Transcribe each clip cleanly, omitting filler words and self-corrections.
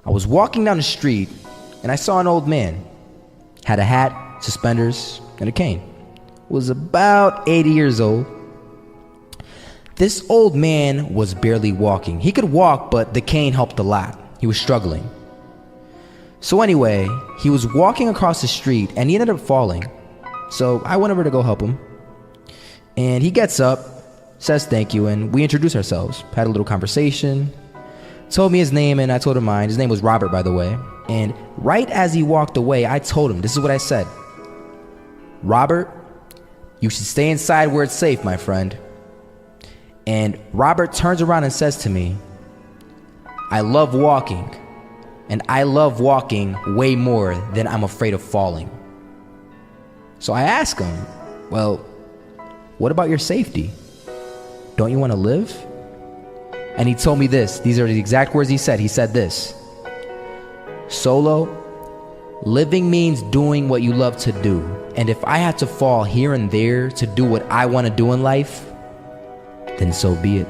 I was walking down the street and I saw an old man. Had a hat, suspenders, and a cane. Was about 80 years old. This old man was barely walking. He could walk, but the cane helped a lot. He was struggling. So anyway, he was walking across the street and he ended up falling. So I went over to go help him. And he gets up, says thank you, and we introduced ourselves. Had a little conversation. Told me his name and I told him mine. His name was Robert, by the way. And right as he walked away, I told him, this is what I said. Robert, you should stay inside where it's safe, my friend. And Robert turns around and says to me, I love walking, and I love walking way more than I'm afraid of falling. So I ask him, well, what about your safety? Don't you want to live? And he told me this. These are the exact words he said. He said this: Solo, living means doing what you love to do. And if I had to fall here and there to do what I want to do in life, then so be it.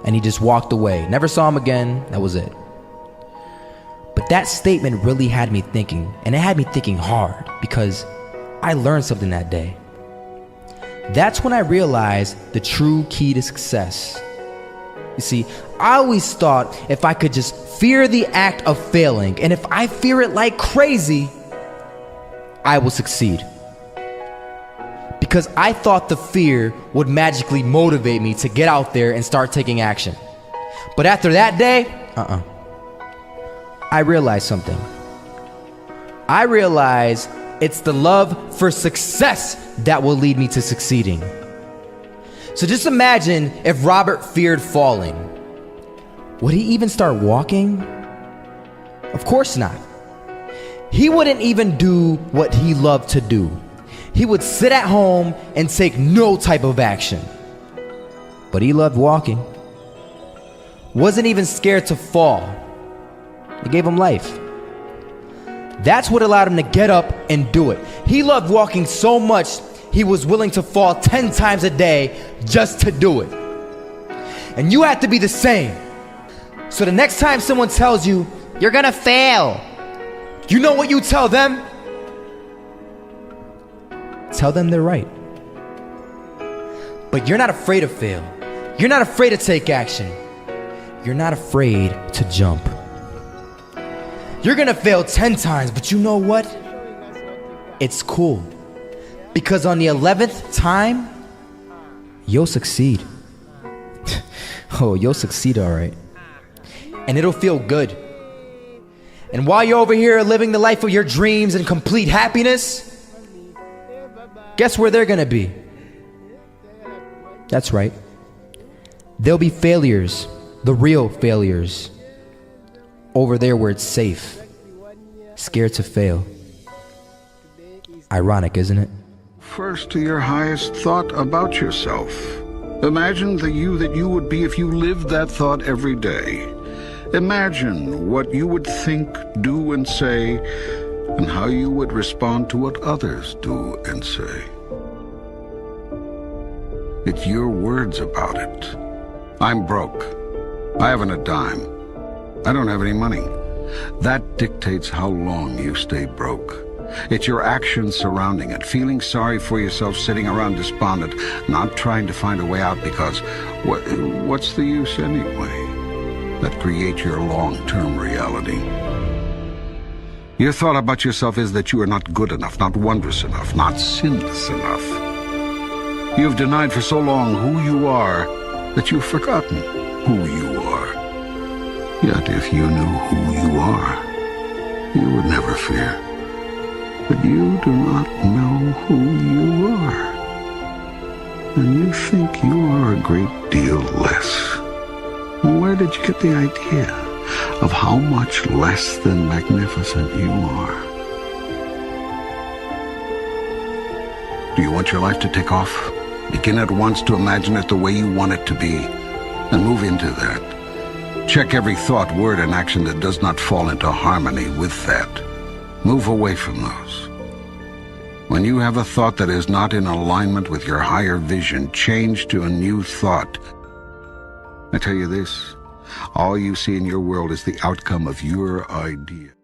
And he just walked away. Never saw him again. That was it. But that statement really had me thinking, and it had me thinking hard, because I learned something that day. That's when I realized the true key to success. You see, I always thought if I could just fear the act of failing, and if I fear it like crazy, I will succeed. Because I thought the fear would magically motivate me to get out there and start taking action. But after that day, I realized something. I realized it's the love for success that will lead me to succeeding. So just imagine if Robert feared falling. Would he even start walking? Of course not. He wouldn't even do what he loved to do. He would sit at home and take no type of action. But he loved walking. Wasn't even scared to fall. It gave him life. That's what allowed him to get up and do it. He loved walking so much, he was willing to fall 10 times a day just to do it. And you have to be the same. So the next time someone tells you, you're gonna fail, you know what you tell them? Tell them they're right. But you're not afraid to fail. You're not afraid to take action. You're not afraid to jump. You're gonna fail 10 times, but you know what? It's cool. Because on the 11th time, you'll succeed. Oh, you'll succeed, all right. And it'll feel good. And while you're over here living the life of your dreams and complete happiness, guess where they're gonna be? That's right. They'll be failures, the real failures, over there where it's safe, scared to fail. Ironic, isn't it? First to your highest thought about yourself. Imagine the you that you would be if you lived that thought every day. Imagine what you would think, do, and say, and how you would respond to what others do and say. It's your words about it. I'm broke. I haven't a dime. I don't have any money. That dictates how long you stay broke. It's your actions surrounding it, feeling sorry for yourself, sitting around despondent, not trying to find a way out because what's the use anyway? That creates your long-term reality. Your thought about yourself is that you are not good enough, not wondrous enough, not sinless enough. You've denied for so long who you are that you've forgotten who you are. Yet if you knew who you are, you would never fear. But you do not know who you are. And you think you are a great deal less. Where did you get the idea of how much less than magnificent you are? Do you want your life to take off? Begin at once to imagine it the way you want it to be, and move into that. Check every thought, word, and action that does not fall into harmony with that. Move away from those. When you have a thought that is not in alignment with your higher vision, change to a new thought. I tell you this, All you see in your world is the outcome of your idea.